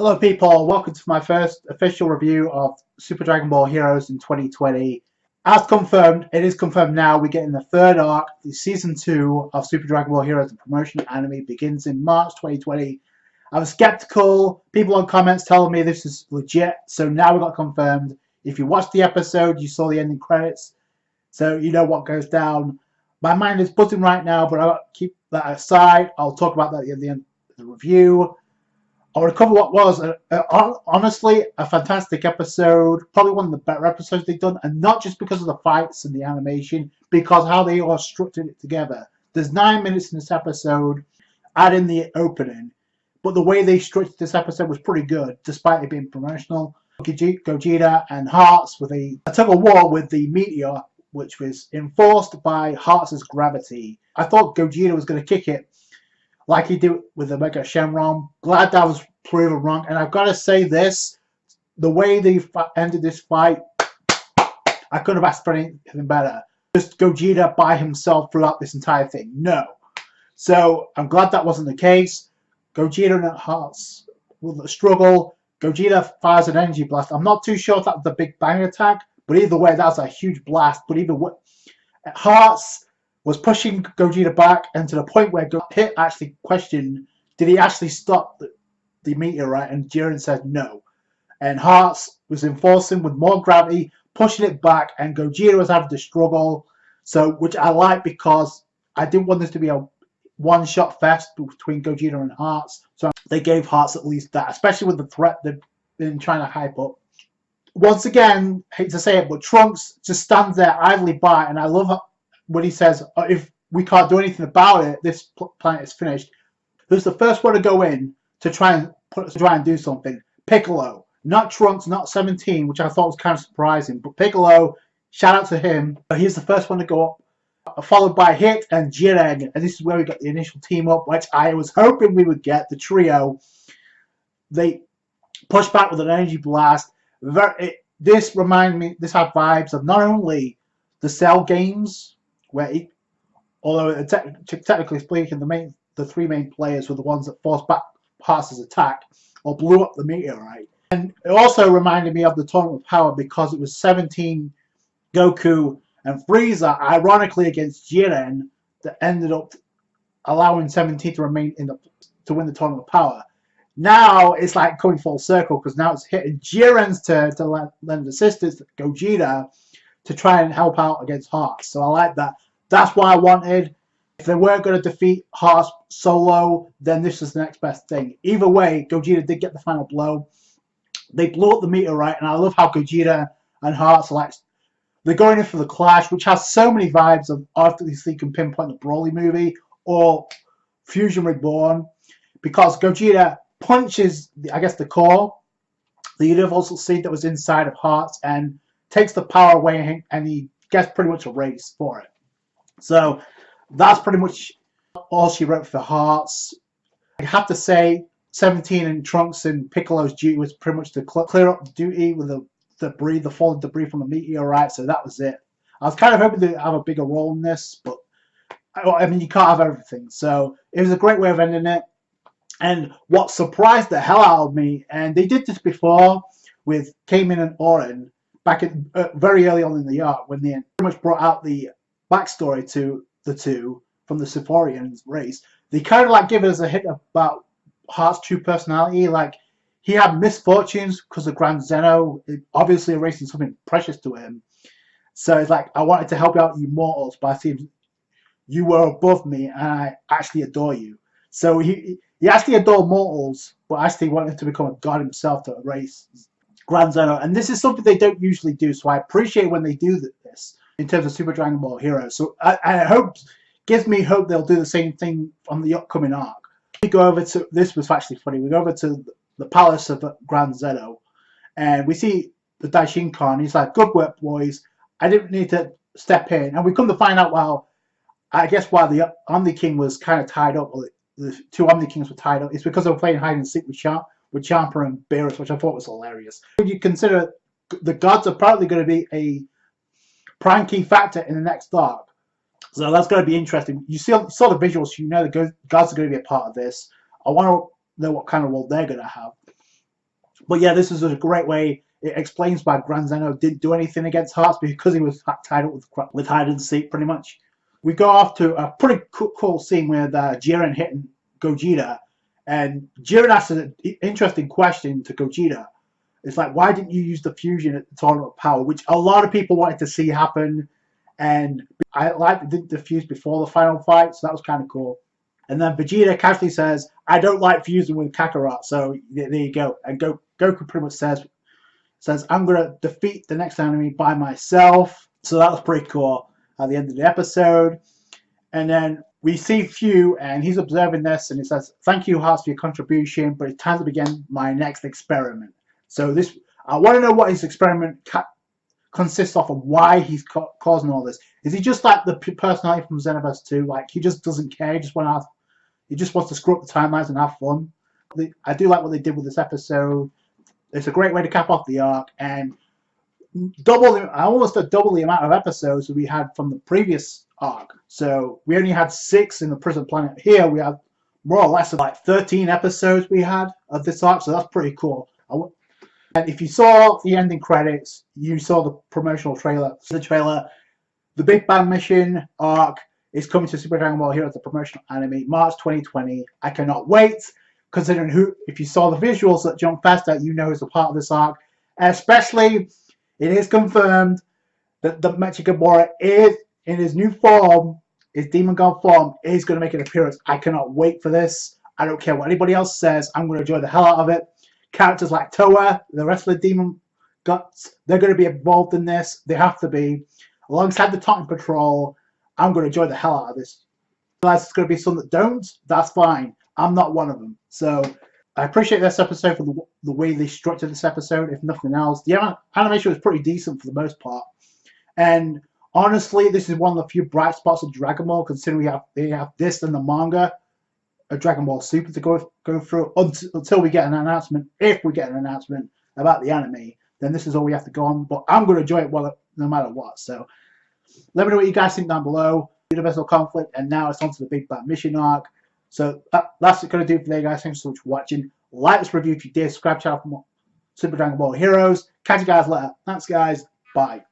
Hello people, welcome to my first official review of Super Dragon Ball Heroes in 2020. As confirmed, it is confirmed now, we're getting the third arc. The season 2 of Super Dragon Ball Heroes, the promotion anime, begins in March 2020. I was skeptical, people on comments telling me this is legit, so now we got confirmed. If you watched the episode, you saw the ending credits, so you know what goes down. My mind is buzzing right now, but I'll keep that aside. I'll talk about that at the end of the review. I want to cover what was, honestly, a fantastic episode. Probably one of the better episodes they've done. And not just because of the fights and the animation, because how they all structured it together. There's 9 minutes in this episode, add in the opening. But the way they structured this episode was pretty good, despite it being promotional. Gogeta and Hearts with a tug-of-war with the meteor, which was enforced by Hearts' gravity. I thought Gogeta was going to kick it like he did with the Mega Shenron. Glad that was proven wrong. And I've got to say this, the way they ended this fight, I couldn't have asked for anything better. Just Gogeta by himself throughout this entire thing. No. So I'm glad that wasn't the case. Gogeta and Hearts will struggle. Gogeta fires an energy blast. I'm not too sure if that was the Big Bang attack, but either way, that was a huge blast. But either way, Hearts was pushing Gogeta back, and to the point where Hit actually questioned, did he actually stop the meteorite? And Jiren said no. And Hearts was enforcing with more gravity, pushing it back, and Gogeta was having to struggle. So, which I like, because I didn't want this to be a one-shot fest between Gogeta and Hearts. So they gave Hearts at least that, especially with the threat they've been trying to hype up. Once again, hate to say it, but Trunks just stands there idly by, and I love when he says, if we can't do anything about it, this planet is finished. Who's the first one to go in to try and do something? Piccolo. Not Trunks, not 17, which I thought was kind of surprising. But Piccolo, shout out to him. He's the first one to go up, followed by Hit and Jiren. And this is where we got the initial team up, which I was hoping we would get, the trio. They pushed back with an energy blast. This reminded me, this had vibes of not only the Cell games, where although technically speaking, the 3 main players were the ones that forced back Hearts' attack or blew up the meteorite. And it also reminded me of the Tournament of Power, because it was 17 Goku and Frieza, ironically against Jiren, that ended up allowing 17 to remain to win the Tournament of Power. Now it's like coming full circle, because now it's hitting Jiren's turn to lend assistance to Gogeta to try and help out against Hearts. So I like that. That's what I wanted. If they weren't going to defeat Hearts solo, then this is the next best thing. Either way, Gogeta did get the final blow. They blew up the meteorite, and I love how Gogeta and Hearts they're going in for the clash, which has so many vibes of obviously you can pinpoint the Broly movie or Fusion Reborn, because Gogeta punches, I guess, the core, the universal seed that was inside of Hearts, and takes the power away, and he gets pretty much erased for it. So that's pretty much all she wrote for Hearts. I have to say, 17 and Trunks and Piccolo's duty was pretty much to clear up the duty with the fallen debris from the meteorite. So that was it. I was kind of hoping to have a bigger role in this, but I mean, you can't have everything. So it was a great way of ending it. And what surprised the hell out of me, and they did this before with Kamen and Orin, back in very early on in the arc, when they pretty much brought out the backstory to the two from the Sephorian race. They kind of give us a hint about Heart's true personality. Like, he had misfortunes because of Grand Zeno, obviously erasing something precious to him. So it's like, I wanted to help out you mortals, but I seems you were above me, and I actually adore you. So he actually adored mortals, but actually wanted to become a god himself to erase Grand Zeno. And this is something they don't usually do, so I appreciate when they do this in terms of Super Dragon Ball Heroes. So I hope, gives me hope they'll do the same thing on the upcoming arc. We go over to, this was actually funny, we go over to the palace of Grand Zeno, and we see the Daishinkan. He's like, good work, boys. I didn't need to step in. And we come to find out, well, I guess why the Omni King was kind of tied up, or the 2 Omni Kings were tied up, it's because they were playing hide and seek with Champa and Beerus, which I thought was hilarious. When you consider the gods are probably going to be a prime key factor in the next arc, so that's going to be interesting. You saw the visuals, you know the gods are going to be a part of this. I want to know what kind of role they're going to have. But yeah, this is a great way. It explains why Gran Zeno didn't do anything against Hearts because he was tied up with hide and seek, pretty much. We go off to a pretty cool scene with Jiren hitting Gogeta, and Jiren asks an interesting question to Gogeta. It's like, why didn't you use the fusion at the Tournament of Power, which a lot of people wanted to see happen, and I liked it didn't diffuse before the final fight, so that was kind of cool. And then Vegeta casually says, I don't like fusing with Kakarot, so there you go. And Goku pretty much says, I'm going to defeat the next enemy by myself. So that was pretty cool at the end of the episode. And then we see Fu, and he's observing this, and he says, thank you, Hearts, for your contribution, but it's time to begin my next experiment. So I want to know what his experiment consists of and why he's causing all this. Is he just like the personality from Xenoverse 2? Like, he just doesn't care, he just wants to screw up the timelines and have fun. I do like what they did with this episode. It's a great way to cap off the arc, and almost double the amount of episodes that we had from the previous arc. So we only had 6 in the Prison Planet. Here we have more or less like 13 episodes we had of this arc, so that's pretty cool. And if you saw the ending credits, you saw the promotional trailer. The Big Bang Mission arc is coming to Super Dragon Ball Heroes, the promotional anime, March 2020. I cannot wait, considering if you saw the visuals that John Festa, you know is a part of this arc. Especially, it is confirmed that the Mecha is, in his new form, his Demon God form, is going to make an appearance. I cannot wait for this. I don't care what anybody else says. I'm going to enjoy the hell out of it. Characters like Toa, the rest of the Demon Gods, they're going to be involved in this. They have to be. Alongside the Titan Patrol, I'm going to enjoy the hell out of this. Unless it's going to be some that don't, that's fine. I'm not one of them. So I appreciate this episode for the way they structured this episode, if nothing else. The animation was pretty decent for the most part. And honestly, this is one of the few bright spots of Dragon Ball, considering they have this and the manga of Dragon Ball Super to go through until we get an announcement. If we get an announcement about the anime, then this is all we have to go on. But I'm going to enjoy it no matter what. So let me know what you guys think down below. Universal Conflict, and now it's on to the Big Bang Mission arc. So that's going to do for today, guys. Thanks so much for watching. Like this review if you did. Subscribe to the channel for more Super Dragon Ball Heroes. Catch you guys later. Thanks, guys. Bye.